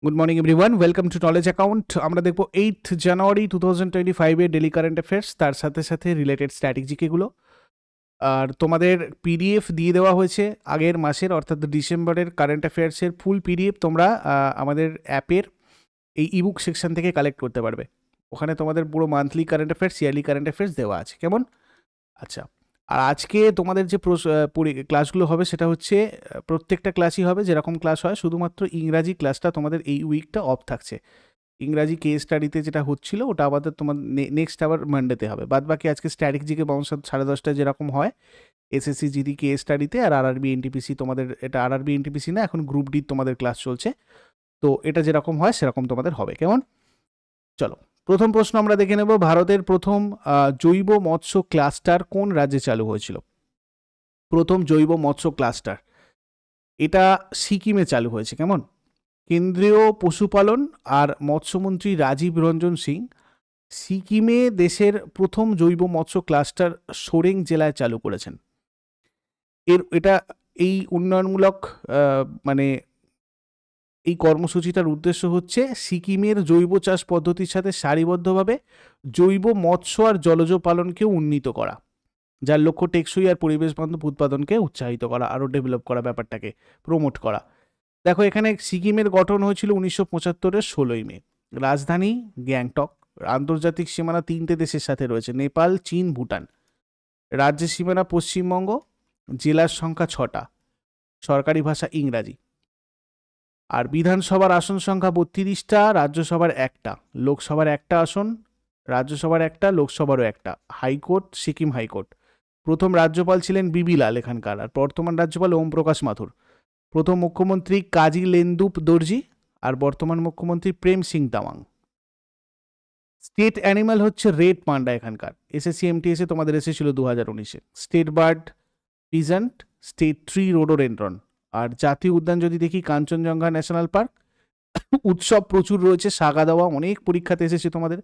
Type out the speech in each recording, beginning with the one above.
Good morning everyone, welcome to knowledge account. আমরা দেখবো 8 জানুয়ারি 2025 daily current affairs, তার সাথে সাথে রিলেটেড স্ট্র্যাটেজিকেগুলো। আর তোমাদের পিডিএফ দিয়ে দেওয়া হয়েছে আগের মাসের, অর্থাৎ ডিসেম্বরের কারেন্ট অ্যাফেয়ার্সের ফুল পিডিএফ তোমরা আমাদের অ্যাপের এই ইবুক সেকশন থেকে কালেক্ট করতে পারবে। ওখানে তোমাদের পুরো monthly current affairs, yearly current affairs দেওয়া আছে। কেমন? আচ্ছা, আর আজকে তোমাদের যে ক্লাসগুলো হবে সেটা হচ্ছে প্রত্যেকটা ক্লাসই হবে যেরকম ক্লাস হয়, শুধুমাত্র ইংরাজি ক্লাসটা তোমাদের এই উইকটা অফ থাকছে। ইংরাজি কেস স্টাডিতে যেটা হচ্ছিল ওটা আবার তোমার নেক্সট আবার মানডেতে হবে। বাদ বাকি আজকে স্ট্র্যাটেজিকে বাউন্স 10:30 যেরকম হয় এসএসসি জিডি কেস স্টাডিতে, আর আরআরবি এনটিপিসি তোমাদের, এটা আরআরবি এনটিপিসি না, এখন গ্রুপ ডি তোমাদের ক্লাস চলছে, তো এটা যেরকম হয় সেরকম তোমাদের হবে। কেমন? চলো, প্রথম প্রশ্ন আমরা দেখে নেব। ভারতের প্রথম জৈব মৎস্য ক্লাস্টার কোন রাজ্যে চালু হয়েছিল? প্রথম জৈব মৎস্য ক্লাস্টার এটা সিকিমে চালু হয়েছে। কেমন? কেন্দ্রীয় পশুপালন আর মৎস্যমন্ত্রী রাজীব রঞ্জন সিং সিকিমে দেশের প্রথম জৈব মৎস্য ক্লাস্টার সোরেং জেলায় চালু করেছেন। এটা এই উন্নয়নমূলক মানে এই কর্মসূচিটার উদ্দেশ্য হচ্ছে সিকিমের জৈব চাষ পদ্ধতির সাথে সারিবদ্ধভাবে জৈব মৎস্য আর জলজ পালনকেও উন্নীত করা, যার লক্ষ্য টেকসই আর পরিবেশ বান্ধব উৎপাদনকে উৎসাহিত করা, আরও ডেভেলপ করা, ব্যাপারটাকে প্রমোট করা। দেখো, এখানে সিকিমের গঠন হয়েছিল 1975-এর 16ই মে। রাজধানী গ্যাংটক। আন্তর্জাতিক সীমানা 3টে দেশের সাথে রয়েছে: নেপাল, চীন, ভুটান। রাজ্যের সীমানা পশ্চিমবঙ্গ। জেলার সংখ্যা 6টা। সরকারি ভাষা ইংরাজি। আর বিধানসভার আসন সংখ্যা 32টা, রাজ্যসভার 1টা, লোকসভার 1টা আসন, রাজ্যসভার 1টা, লোকসভারও 1টা। High court Sikkim high court. প্রথম রাজ্যপাল ছিলেন বিবি লাল এখানকার, আর বর্তমান রাজ্যপাল ওম প্রকাশ মাথুর। প্রথম মুখ্যমন্ত্রী কাজী লেন্দুপ দর্জি, আর বর্তমান মুখ্যমন্ত্রী প্রেম সিং তামাং। স্টেট অ্যানিমাল হচ্ছে রেড পান্ডা এখানকার, এসএসসি এমটিএসে তোমাদের এসেছিল 2019-এ। State bird pheasant, state tree rhododendron. আর জাতীয় উদ্যান যদি দেখি, কাঞ্চনজঙ্ঘা ন্যাশনাল পার্ক। উৎসব প্রচুর রয়েছে, সাগা দেওয়া অনেক পরীক্ষাতে এসেছে তোমাদের।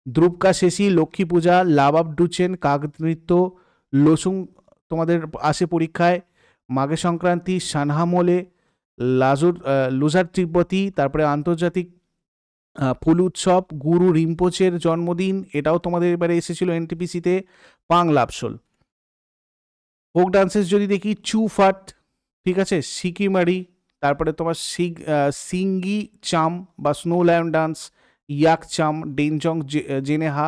দ্রুপকা শেষি, লক্ষ্মী পূজা, লাবাব ডুচেন, কাক নৃত্য, লসুং তোমাদের আসে পরীক্ষায়। মাঘে সংক্রান্তি, সানহামোলে, লুজার তিব্বতী, তারপরে আন্তর্জাতিক ফুল উৎসব, গুরু রিম্পোচের জন্মদিন, এটাও তোমাদের এবারে এসেছিল এনটিপিসিতে। পাং লাপসোল। ফোক ডান্সেস যদি দেখি, চু ফাট, ঠিক আছে, সিকিমারি, তারপরে তোমার সিঙ্গি চাম বা স্নো লায়ন ডান্স, ইয়াক চাম, ডেনজং জেনেহা,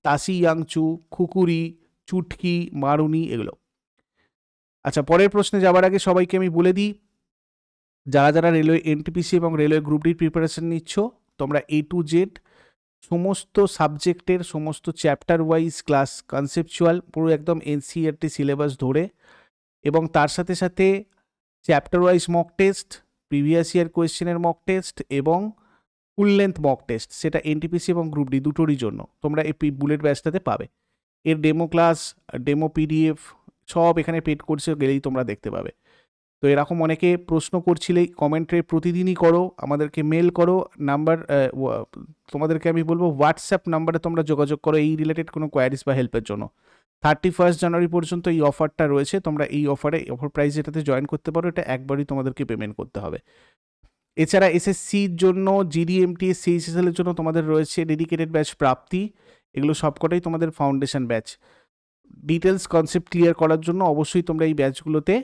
তাসি ইয়াংচু, খুকুরি, চুটকি, মারুনি, এগুলো। আচ্ছা, পরের প্রশ্নে যাবার আগে সবাইকে আমি বলে দিই, যারা যারা রেলওয়ে এনটিপিসি এবং রেলওয়ে গ্রুপ ডির প্রিপারেশন নিচ্ছ, তোমরা A to Z সমস্ত সাবজেক্টের সমস্ত চ্যাপ্টার ওয়াইজ ক্লাস, কনসেপচুয়াল পুরো একদম এনসিইআরটি সিলেবাস ধরে, এবং তার সাথে সাথে chapter wise mock test, previous year কোয়েশ্চেনের মক টেস্ট এবং ফুল লেন্থ মক টেস্ট, সেটা এনটিপিসি এবং গ্রুপ ডি দুটোরই জন্য তোমরা এই বুলেট ব্যাচটাতে পাবে। এর ডেমো ক্লাস, ডেমো পিডিএফ সব এখানে পেড কোর্সে গেলেই তোমরা দেখতে পাবে। তো এরকম অনেকে প্রশ্ন করছিলে, কমেন্টে প্রতিদিনই করো, আমাদেরকে মেল করো। নাম্বার তোমাদেরকে আমি বলবো, হোয়াটসঅ্যাপ নাম্বারে তোমরা যোগাযোগ করো এই রিলেটেড কোনো কোয়ারিজ বা হেল্পের জন্য। 31 জানুয়ারি পর্যন্ত এই অফারটা রয়েছে, তোমরা এই অফার প্রাইস যেটাতে জয়েন করতে পারো, এটা একবারই তোমাদেরকে পেমেন্ট করতে হবে। এছাড়া এসএসসির জন্য, জিডিএমটিএস, সিএইচএসএল এর জন্য তোমাদের রয়েছে ডেডিকেটেড ব্যাচ প্রাপ্তি, এগুলো সবকটাই তোমাদের foundation batch. Details concept clear করার জন্য অবশ্যই তোমরা এই ব্যাচগুলোতে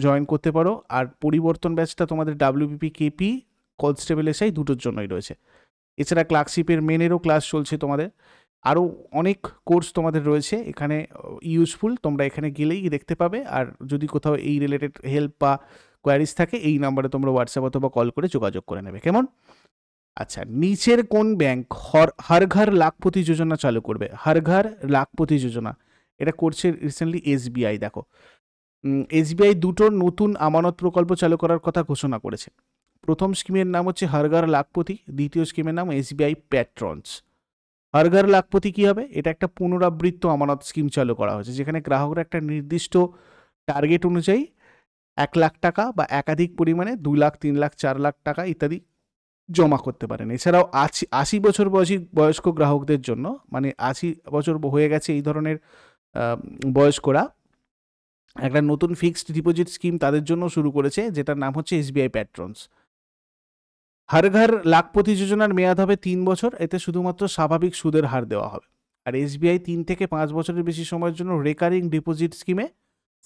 জয়েন করতে পারো। আর পরিবর্তন ব্যাচটা তোমাদের ডাব্লিউবিপি, কেপি, কনস্টেবল এসআই দুটোর জন্যই রয়েছে। এছাড়া ক্লার্কশিপের মেনেরও ক্লাস চলছে তোমাদের। আরও অনেক কোর্স তোমাদের রয়েছে এখানে, ইউজফুল, তোমরা এখানে গেলেই দেখতে পাবে। আর যদি কোথাও এই রিলেটেড হেল্প বা কোয়ারিজ থাকে, এই নাম্বারে তোমরা হোয়াটসঅ্যাপ অথবা কল করে যোগাযোগ করে নেবে। কেমন? আচ্ছা, নিচের কোন ব্যাংক হর ঘর লাখপতি যোজনা চালু করবে? হর ঘর লাখপতি যোজনা এটা করছে রিসেন্টলি এসবিআই। দেখো, এসবিআই দুটো নতুন আমানত প্রকল্প চালু করার কথা ঘোষণা করেছে। প্রথম স্কিমের নাম হচ্ছে হর ঘর লাখপতি, দ্বিতীয় স্কিমের নাম এসবিআই প্যাট্রনস। হর ঘর লাখপতি কী হবে? এটা একটা পুনরাবৃত্ত আমানত স্কিম চালু করা হয়েছে, যেখানে গ্রাহকরা একটা নির্দিষ্ট টার্গেট অনুযায়ী 1 লাখ টাকা বা একাধিক পরিমাণে 2 লাখ, 3 লাখ, 4 লাখ টাকা ইত্যাদি জমা করতে পারেন। এছাড়াও 80 বছর বয়স্ক গ্রাহকদের জন্য, মানে 80 বছর হয়ে গেছে এই ধরনের বয়স্করা, একটা নতুন ফিক্সড ডিপোজিট স্কিম তাদের জন্য শুরু করেছে, যেটার নাম হচ্ছে এসবিআই প্যাট্রনস। হর ঘর লাখপতি যোজনার মেয়াদ হবে 3 বছর, এতে শুধুমাত্র স্বাভাবিক সুদের হার দেওয়া হবে। আর এসবিআই 3 থেকে 5 বছরের বেশি সময়ের জন্য রেকারিং ডিপোজিট স্কিমে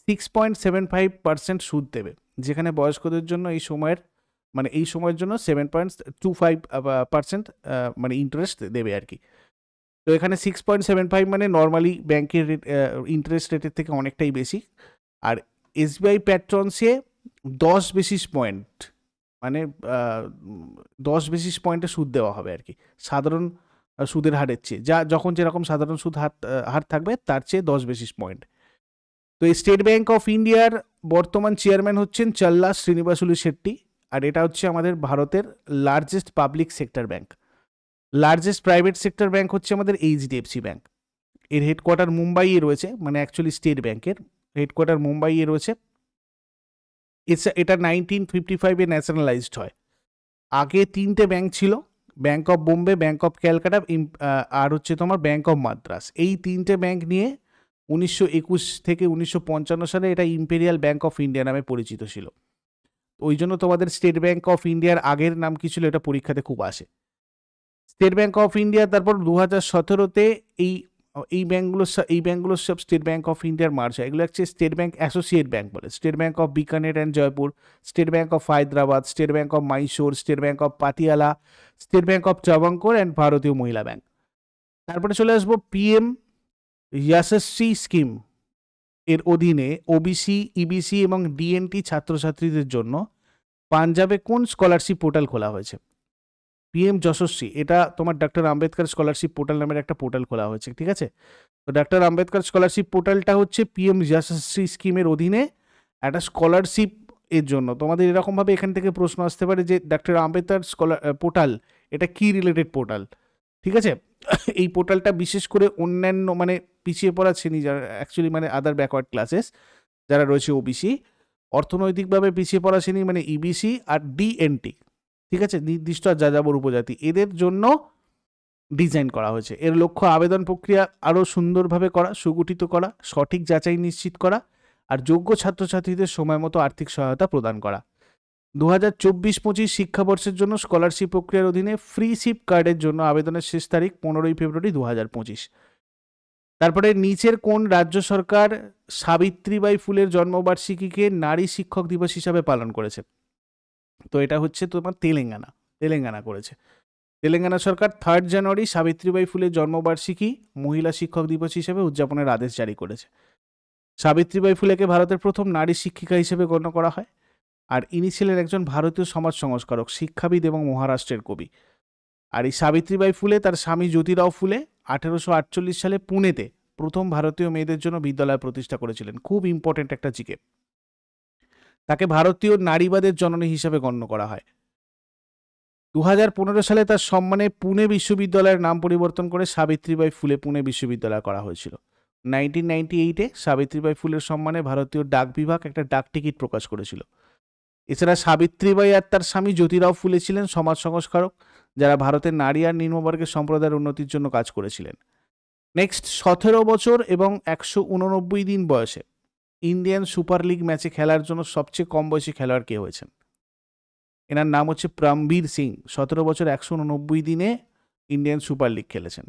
6.75% সুদ দেবে, যেখানে বয়স্কদের জন্য এই সময়ের জন্য 7.25% মানে ইন্টারেস্ট দেবে আর কি। তো এখানে 6.75 মানে নর্মালি ব্যাংকের ইন্টারেস্ট রেটের থেকে অনেকটাই বেশি। আর এসবিআই প্যাট্রনসে 10 বেসিস পয়েন্ট মানে 10 বেসিস পয়েন্টে সুদ দেওয়া হবে আর কি, সাধারণ সুদের হারের চেয়ে, যখন যেরকম সাধারণ সুদ হার থাকবে তার চেয়ে 10 বেসিস পয়েন্ট। তো স্টেট ব্যাংক অফ ইন্ডিয়ার বর্তমান চেয়ারম্যান হচ্ছেন চল্লা শ্রীনিবাসুলু শেট্টি, আর এটা হচ্ছে আমাদের ভারতের largest public sector bank. Largest private sector bank হচ্ছে আমাদের এইচডিএফসি ব্যাংক। এর হেডকোয়ার্টার মুম্বাইয়ে রয়েছে, মানে অ্যাকচুয়ালি স্টেট ব্যাংকের হেডকোয়ার্টার মুম্বাইয়ে রয়েছে। এটা 1955-এ ন্যাশনালাইজড হয়। আগে 3টে ব্যাংক ছিল, bank of Bombay, bank of Calcutta আর হচ্ছে তোমার ব্যাংক অফ মাদ্রাস। এই 3টে ব্যাংক নিয়ে 1921 থেকে 1955 সালে এটা ইম্পেরিয়াল ব্যাংক অফ ইন্ডিয়া নামে পরিচিত ছিল। ওই জন্য তোমাদের স্টেট ব্যাংক অফ ইন্ডিয়ার আগের নাম কি ছিল এটা পরীক্ষাতে খুব আসে। স্টেট ব্যাংক অফ ইন্ডিয়া তারপর 2017-তে এই ব্যাংকগুলো সব স্টেট ব্যাংক অফ ইন্ডিয়ার মার্জ হয়। এগুলো হচ্ছে স্টেট ব্যাংক অ্যাসোসিয়েট ব্যাংক বলে। State bank of Bikaner and Jaipur, state bank of Hyderabad, state bank of Mysore, state bank of Patiala, state bank of Travancore and Bharatiya Mahila bank. তারপরে চলে আসবো পিএম যশস্বী স্কিম এর অধীনে ওবিসি, ইবিসি এবং ডিএনটি ছাত্রছাত্রীদের জন্য পাঞ্জাবে কোন স্কলারশিপ পোর্টাল খোলা হয়েছে? পিএম যশস্বী, এটা তোমার ডক্টর আম্বেদকর স্কলারশিপ পোর্টাল নামের একটা পোর্টাল খোলা হয়েছে, ঠিক আছে? তো ডক্টর আম্বেদকর স্কলারশিপ পোর্টালটা হচ্ছে পিএম যশস্বী স্কিমের অধীনে একটা স্কলারশিপ এর জন্য। তোমাদের এরকমভাবে এখান থেকে প্রশ্ন আসতে পারে যে ডক্টর আম্বেদকর পোর্টাল এটা কি রিলেটেড পোর্টাল, ঠিক আছে? এই পোর্টালটা বিশেষ করে অন্যান্য মানে পিছিয়ে পড়া শ্রেণী, যারা অ্যাকচুয়ালি মানে আদার ব্যাকওয়ার্ড ক্লাসেস যারা রয়েছে, ওবিসি, অর্থনৈতিকভাবে পিছিয়ে পড়া শ্রেণী মানে ইবিসি আর ডিএনটি, ঠিক আছে, নির্দিষ্ট আর যাযাবর উপজাতি, এদের জন্য ডিজাইন করা হয়েছে। এর লক্ষ্য আবেদন প্রক্রিয়া আরও সুন্দরভাবে করা, সুগঠিত করা, সঠিক যাচাই নিশ্চিত করা আর যোগ্য ছাত্রছাত্রীদের সময় মতো আর্থিক সহায়তা প্রদান করা। 2024-25 শিক্ষাবর্ষের জন্য স্কলারশিপ প্রক্রিয়ার অধীনে ফ্রি শিপ কার্ডের জন্য আবেদনের শেষ তারিখ 15 ফেব্রুয়ারি 2025। তারপরে নিচের কোন রাজ্য সরকার সাবিত্রীবাই ফুলের জন্মবার্ষিকীকে নারী শিক্ষক দিবস হিসাবে পালন করেছে? তো এটা হচ্ছে তোমার তেলেঙ্গানা করেছে। তেলেঙ্গানা সরকার 3 জানুয়ারি সাবিত্রীবাই ফুলের জন্মবার্ষিকী মহিলা শিক্ষক দিবস হিসেবে উদযাপনের আদেশ জারি করেছে। সাবিত্রীবাই ফুলেকে ভারতের প্রথম নারী শিক্ষিকা হিসেবে গণ্য করা হয়। আর ইনি ছিলেন একজন ভারতীয় সমাজ সংস্কারক, শিক্ষাবিদ এবং মহারাষ্ট্রের কবি। আর এই সাবিত্রীবাই ফুলে তার স্বামী জ্যোতিরাও ফুলে 1848 সালে পুনেতে প্রথম ভারতীয় মেয়েদের জন্য বিদ্যালয় প্রতিষ্ঠা করেছিলেন। খুব ইম্পর্টেন্ট একটা জিকে। তাকে ভারতীয় নারীবাদের জননী হিসেবে গণ্য করা হয়। 2015 সালে তার সম্মানে পুনে বিশ্ববিদ্যালয়ের নাম পরিবর্তন করে সাবিত্রীবাই ফুলে পুনে বিশ্ববিদ্যালয় করা হয়েছিল। 1998-এ সাবিত্রীবাই ফুলের সম্মানে ভারতীয় ডাক বিভাগ একটা ডাক টিকিট প্রকাশ করেছিল। এছাড়া সাবিত্রীবাই আর তার স্বামী জ্যোতিরাও ফুলে ছিলেন সমাজ সংস্কারক, যারা ভারতের নারী আর নিম্নবর্গের সম্প্রদায়ের উন্নতির জন্য কাজ করেছিলেন। নেক্সট, 17 বছর এবং 189 দিন বয়সে ইন্ডিয়ান সুপার লিগ ম্যাচে খেলার জন্য সবচেয়ে কম বয়সী খেলোয়াড় কে হয়েছেন? এনার নাম হচ্ছে প্রমবীর সিং। 17 বছর 189 দিনে ইন্ডিয়ান সুপার লিগ খেলেছেন।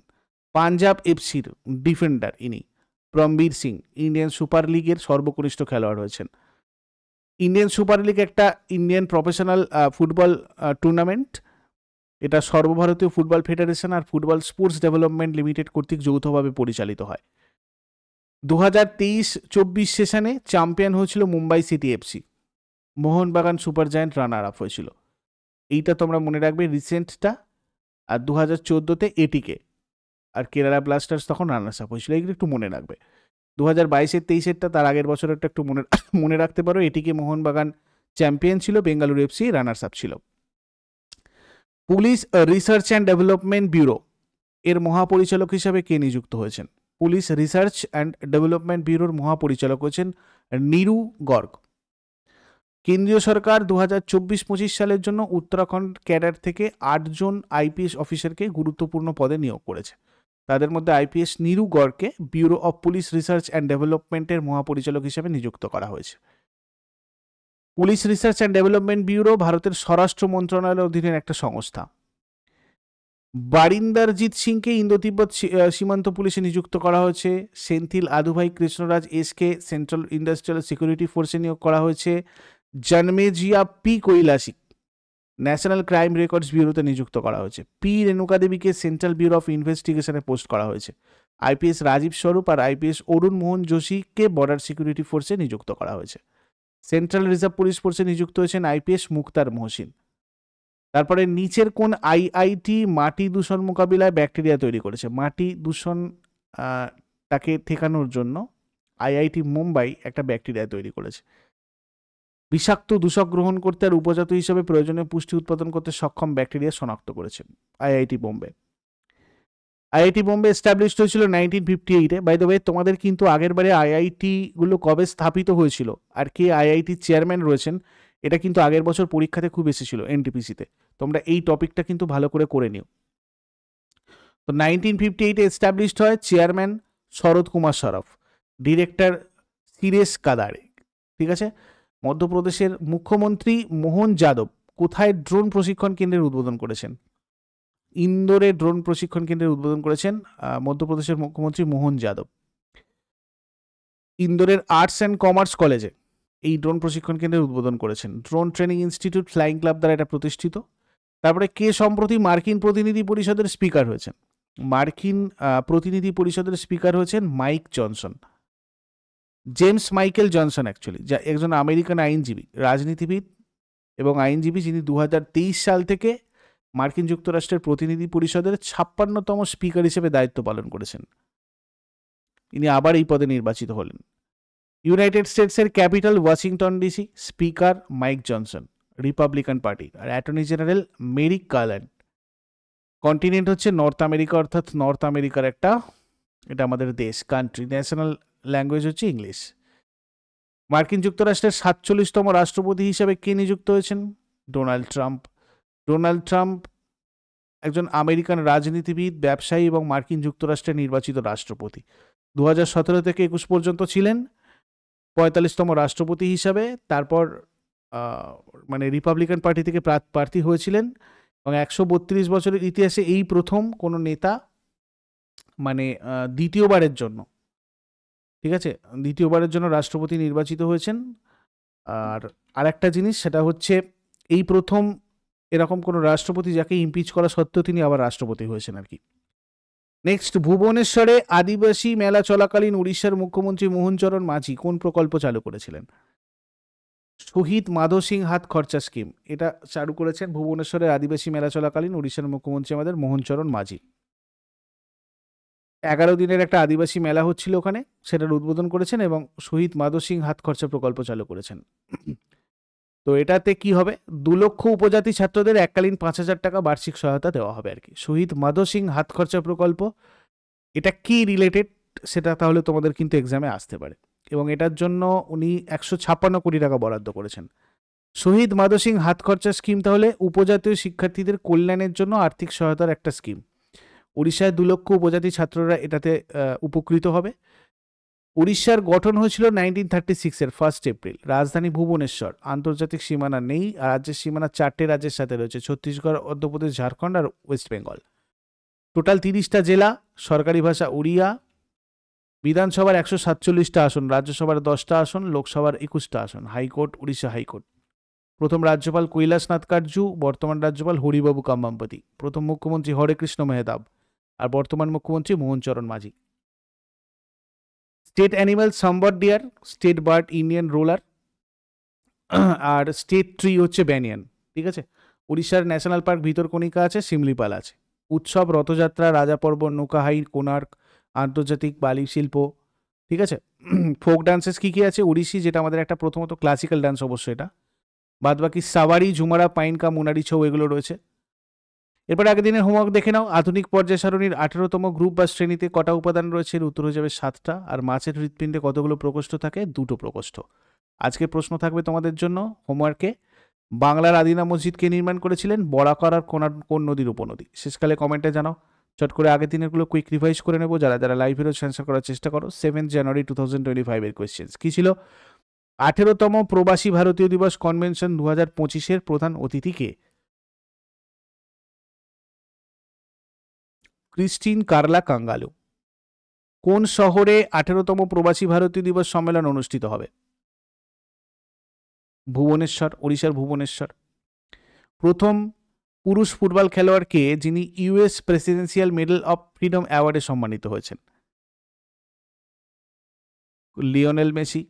পাঞ্জাব এফসির ডিফেন্ডার ইনি প্রমবীর সিং ইন্ডিয়ান সুপার লিগের সর্বকনিষ্ঠ খেলোয়াড় হয়েছেন। ইন্ডিয়ান সুপার লিগ একটা ইন্ডিয়ান প্রফেশনাল ফুটবল টুর্নামেন্ট। এটা সর্বভারতীয় ফুটবল ফেডারেশন আর ফুটবল স্পোর্টস ডেভেলপমেন্ট লিমিটেড কর্তৃক যৌথভাবে পরিচালিত হয়। 2023-24 সেশনে চ্যাম্পিয়ন হয়েছিল Mumbai city FC. Mohun Bagan super giant runner up হয়েছিল। এইটা তোমরা মনে রাখবে রিসেন্টটা। আর 2014-তে এটিকে আর কেরালা ব্লাস্টার্স তখন রানার্স আপ হয়েছিল, এগুলো একটু মনে রাখবে। 2022-23-এরটা তার আগের বছরেরটা একটু মনে রাখতে পারো। এটিকে মোহনবাগান চ্যাম্পিয়ন ছিল, বেঙ্গালুরু এফসি রানার্স আপ ছিল। Police research and development bureau এর মহাপরিচালক হিসাবে কে নিযুক্ত হয়েছেন? পুলিশ রিসার্চ অ্যান্ড ডেভেলপমেন্ট ব্যুরোর মহাপরিচালক হচ্ছেন নীরু গর্গ। কেন্দ্রীয় সরকার 2024-25 সালের জন্য উত্তরাখণ্ড ক্যাডার থেকে 8 জন আইপিএস অফিসারকে গুরুত্বপূর্ণ পদে নিয়োগ করেছে। তাদের মধ্যে আইপিএস নীরু গর্গকে bureau of police research and ডেভেলপমেন্টের মহাপরিচালক হিসেবে নিযুক্ত করা হয়েছে। Police research and development bureau ভারতের স্বরাষ্ট্র মন্ত্রণালয়ের অধীনের একটা সংস্থা। বারিন্দারজিৎ সিংকে ইন্দো তিব্বত সীমান্ত পুলিশে নিযুক্ত করা হয়েছে। Senthil Aduvai Krishnaraj SK central industrial security ফোর্সে নিয়োগ করা হয়েছে। জন্মেজিয়া পি কৈলাসিক ন্যাশনাল ক্রাইম রেকর্ডস ব্যুরোতে নিযুক্ত করা হয়েছে। পি রেণুকা দেবীকে সেন্ট্রাল ব্যুরো অফ ইনভেস্টিগেশনে পোস্ট করা হয়েছে। আইপিএস রাজীব স্বরূপ আর আইপিএস অরুণ মোহন যোশীকে বর্ডার সিকিউরিটি ফোর্সে নিযুক্ত করা হয়েছে। সেন্ট্রাল রিজার্ভ পুলিশ ফোর্সে নিযুক্ত হয়েছেন আইপিএস মুক্তার মহসিন। তারপরে নিচের কোন আইআইটি মাটি দূষণ মোকাবিলায় ব্যাকটেরিয়া তৈরি করেছে? মাটি দূষণ তাকে ঠেকানোর জন্য আইআইটি মুম্বাই একটা ব্যাকটেরিয়া তৈরি করেছে। বিষাক্ত দূষক গ্রহণ করতে আর উপজাত হিসেবে প্রয়োজনীয় পুষ্টি উৎপাদন করতে সক্ষম ব্যাকটেরিয়া শনাক্ত করেছে IIT Bombay. IIT Bombay established হয়েছিল 1958-এ। বাই দ্য ওয়ে, তোমাদের কিন্তু আগের বারে আইআইটি গুলো কবে স্থাপিত হয়েছিল আর কে আইআইটি চেয়ারম্যান রয়েছেন এটা কিন্তু আগের বছর পরীক্ষাতে খুব এসেছিল এনটিপিসিতে। তোমরা এই টপিকটা কিন্তু ভালো করে নিও। তো 1958-এ এস্টাবলিশড হয়, চেয়ারম্যান শরৎ কুমার সরফ, ডিরেক্টর সিরেশ কাদারে। ঠিক আছে। মধ্যপ্রদেশের মুখ্যমন্ত্রী মোহন যাদব কোথায় ড্রোন প্রশিক্ষণ কেন্দ্রের উদ্বোধন করেছেন? ইন্দোরে ড্রোন প্রশিক্ষণ কেন্দ্রের উদ্বোধন করেছেন মধ্যপ্রদেশের মুখ্যমন্ত্রী মোহন যাদব। ইন্দোরের আর্টস অ্যান্ড কমার্স কলেজে এই ড্রোন প্রশিক্ষণ কেন্দ্রের উদ্বোধন করেছেন। Drone training institute flying club দ্বারা এটা প্রতিষ্ঠিত। তারপরে কে সম্প্রতি মার্কিন প্রতিনিধি পরিষদের স্পিকার হয়েছেন? মার্কিন প্রতিনিধি পরিষদের স্পিকার হয়েছেন mic Johnson, James Michael Johnson actually, যা একজন আমেরিকান আইনজীবী, রাজনীতিবিদ এবং আইনজীবী, যিনি 2023 সাল থেকে মার্কিন যুক্তরাষ্ট্রের প্রতিনিধি পরিষদের 56তম স্পিকার হিসেবে দায়িত্ব পালন করেছেন। ইনি আবার এই পদে নির্বাচিত হলেন। ইউনাইটেড স্টেটসের capital Washington DC, speaker Mike Johnson, Republican party, আর attorney general Merrick Garland. Continent হচ্ছে নর্থ আমেরিকা, অর্থাৎ নর্থ আমেরিকার এটা আমাদের দেশ, কান্ট্রি। ন্যাশনাল ল্যাঙ্গুয়েজ হচ্ছে ইংলিশ। মার্কিন যুক্তরাষ্ট্রের 47তম রাষ্ট্রপতি হিসেবে কে নিযুক্ত হয়েছেন? Donald Trump. ডোনাল্ড ট্রাম্প একজন আমেরিকান রাজনীতিবিদ, ব্যবসায়ী এবং মার্কিন যুক্তরাষ্ট্রের নির্বাচিত রাষ্ট্রপতি। 2017 থেকে 21 পর্যন্ত ছিলেন 45তম রাষ্ট্রপতি হিসাবে। তারপর মানে রিপাবলিকান পার্টি থেকে প্রার্থী হয়েছিলেন এবং 132 বছরের ইতিহাসে এই প্রথম কোনো নেতা মানে দ্বিতীয়বারের জন্য, ঠিক আছে, দ্বিতীয়বারের জন্য রাষ্ট্রপতি নির্বাচিত হয়েছেন। আর আরেকটা জিনিস, সেটা হচ্ছে এই প্রথম এরকম কোনো রাষ্ট্রপতি যাকে ইমপিচ করা সত্ত্বেও তিনি আবার রাষ্ট্রপতি হয়েছেন আর কি। নেক্সট, ভুবনেশ্বরে আদিবাসী মেলা চলাকালীন উড়িষ্যার মুখ্যমন্ত্রী মোহনচরণ মাঝি কোন প্রকল্প চালু করেছিলেন? শহীদ মাধব সিং হাত খরচা স্কিম, এটা চালু করেছেন ভুবনেশ্বরের আদিবাসী মেলা চলাকালীন উড়িষ্যার মুখ্যমন্ত্রী আমাদের মোহনচরণ মাঝি। 11 দিনের একটা আদিবাসী মেলা হচ্ছিল ওখানে, সেটার উদ্বোধন করেছেন এবং শহীদ মাধব সিং হাত খরচা প্রকল্প চালু করেছেন। তো এটাতে কি হবে? 2 লক্ষ উপজাতি ছাত্রদের এককালীন 5,000 টাকা বার্ষিক সহায়তা দেওয়া হবে আর কি। শহীদ মাধব সিং হাত খরচা প্রকল্প, এটা কি রিলেটেড সেটা তাহলে তোমাদের কিন্তু এক্সামে আসতে পারে, এবং এটার জন্য উনি 156 কোটি টাকা বরাদ্দ করেছেন। শহীদ মাধব সিং হাত খরচা স্কিম তাহলে উপজাতীয় শিক্ষার্থীদের কল্যাণের জন্য আর্থিক সহায়তার একটা স্কিম। উড়িষ্যায় 2 লক্ষ উপজাতি ছাত্ররা এটাতে উপকৃত হবে। উড়িষ্যার গঠন হয়েছিল 1936-এর 1 এপ্রিল। রাজধানী ভুবনেশ্বর। আন্তর্জাতিক সীমানা নেই। আর রাজ্যের সীমানা 4টে রাজ্যের সাথে রয়েছে, ছত্তিশগড়, অন্ধ্রপ্রদেশ, ঝাড়খণ্ড আর ওয়েস্ট বেঙ্গল। টোটাল 30টা জেলা, সরকারি ভাষা উড়িয়া। বিধানসভার 147টা আসন, রাজ্যসভার 10টা আসন, লোকসভার 21টা আসন। High court Orissa high court. প্রথম রাজ্যপাল কৈলাসনাথ কাটজু, বর্তমান রাজ্যপাল হরিবাবু কাম্বাম্পতি। প্রথম মুখ্যমন্ত্রী হরেকৃষ্ণ মেহতাব, আর বর্তমান মুখ্যমন্ত্রী Mohan Charan Majhi. State animal sambar deer, state bird Indian roller, আর স্টেট ট্রি হচ্ছে ব্যানিয়ান। ঠিক আছে। উড়িষ্যার ন্যাশনাল পার্ক ভিতরকণিকা আছে, শিমলিপাল আছে। উৎসব রথযাত্রা, রাজা পর্ব, নৌকাহাই, কোণার্ক, আন্তর্জাতিক বালি শিল্প। ঠিক আছে। ফোক ডান্সেস কী কী আছে? ওড়িশি, যেটা আমাদের একটা প্রথমত ক্লাসিক্যাল ডান্স অবশ্যই, এটা বাদ বাকি সাওয়ারি, ঝুমারা, পাইনকা, মুনারি ছৌ এগুলো রয়েছে। এরপর আগের দিনের হোমওয়ার্ক দেখে নাও। আধুনিক পর্যায় সারণীর 18তম গ্রুপ বা শ্রেণীতে কটা উপাদান রয়েছে? এর উত্তর হয়ে যাবে 7টা। আর মাছের হৃৎপিণ্ডে কতগুলো প্রকোষ্ঠ থাকে? 2টো প্রকোষ্ঠ। আজকের প্রশ্ন থাকবে তোমাদের জন্য হোমওয়ার্কে, বাংলার আদিনা মসজিদকে নির্মাণ করেছিলেন? বরাকর আর কোন নদীর উপনদী? শেষকালে কমেন্টে জানাও। চট করে আগের দিনেরগুলো কুইক রিভাইজ করে নেবো, যারা লাইভ ভিডিও অ্যান্সার করার চেষ্টা করো। 7 জানুয়ারি 2025 এর কোয়েশ্চেন্স কী ছিল? 18তম প্রবাসী ভারতীয় দিবস কনভেনশন 2025-এর প্রধান অতিথি কে? ক্রিস্টিন কারলা কাঙ্গালু। কোন শহরে 18তম প্রবাসী ভারতীয় দিবস সম্মেলন অনুষ্ঠিত হবে? ভুবনেশ্বর, ওড়িশার ভুবনেশ্বর। প্রথম পুরুষ ফুটবল খেলোয়াড় কে যিনি US presidential medal of freedom অ্যাওয়ার্ডে সম্মানিত হয়েছেন? Lionel Messi.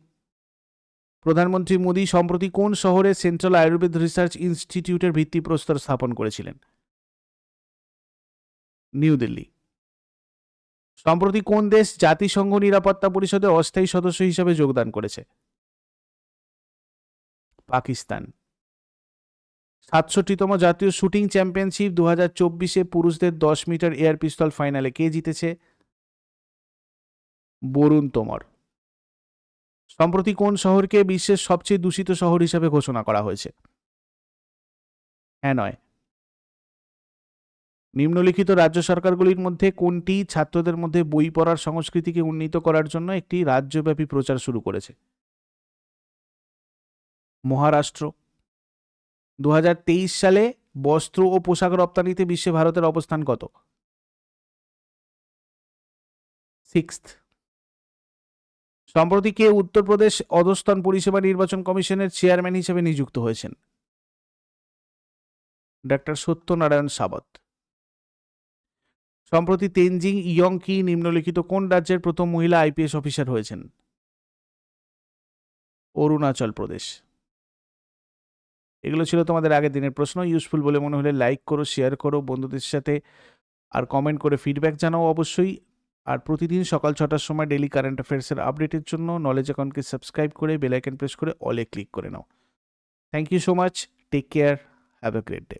প্রধানমন্ত্রী মোদী সম্প্রতি কোন শহরে সেন্ট্রাল আয়ুর্বেদ রিসার্চ ইনস্টিটিউটের ভিত্তিপ্রস্তর স্থাপন করেছিলেন? নিউ দিল্লি। সম্প্রতি কোন দেশ জাতিসংঘ নিরাপত্তা পরিষদে অস্থায়ী সদস্য হিসাবে যোগদান করেছে? পাকিস্তান। 67তম জাতীয় শুটিং চ্যাম্পিয়নশিপ 2024-এ পুরুষদের 10 মিটার এয়ার পিস্তল ফাইনালে কে জিতেছে? বরুণ তোমর। সম্প্রতি কোন শহরকে বিশ্বের সবচেয়ে দূষিত শহর হিসাবে ঘোষণা করা হয়েছে? হ্যানয়। নিম্নলিখিত রাজ্য সরকারগুলির মধ্যে কোনটি ছাত্রদের মধ্যে বই পড়ার সংস্কৃতিকে উন্নীত করার জন্য একটি রাজ্যব্যাপী প্রচার শুরু করেছে? মহারাষ্ট্র। 2023 সালে বস্ত্র ও পোশাক রপ্তানিতে বিশ্বে ভারতের অবস্থান কত? 6th। সম্প্রতি কে উত্তরপ্রদেশ অধস্তন পরিষেবা নির্বাচন কমিশনের চেয়ারম্যান হিসেবে নিযুক্ত হয়েছেন? ডাক্তার সত্যনারায়ণ সাবত। সম্প্রতি তেনজিং ইয়ংকি নিম্নলিখিত কোন রাজ্যের প্রথম মহিলা আইপিএস অফিসার হয়েছেন? অরুণাচল প্রদেশ। এগুলো ছিল তোমাদের আগের দিনের প্রশ্ন। ইউজফুল বলে মনে হলে লাইক করো, শেয়ার করো বন্ধুদের সাথে, আর কমেন্ট করে ফিডব্যাক জানাও অবশ্যই। আর প্রতিদিন সকাল 6টার সময় ডেলি কারেন্ট অ্যাফেয়ার্সের আপডেটের জন্য নলেজ অ্যাকাউন্টকে সাবস্ক্রাইব করে বেল আইকন প্রেস করে অলে ক্লিক করে নাও। Thank you so much, take care, have a great day.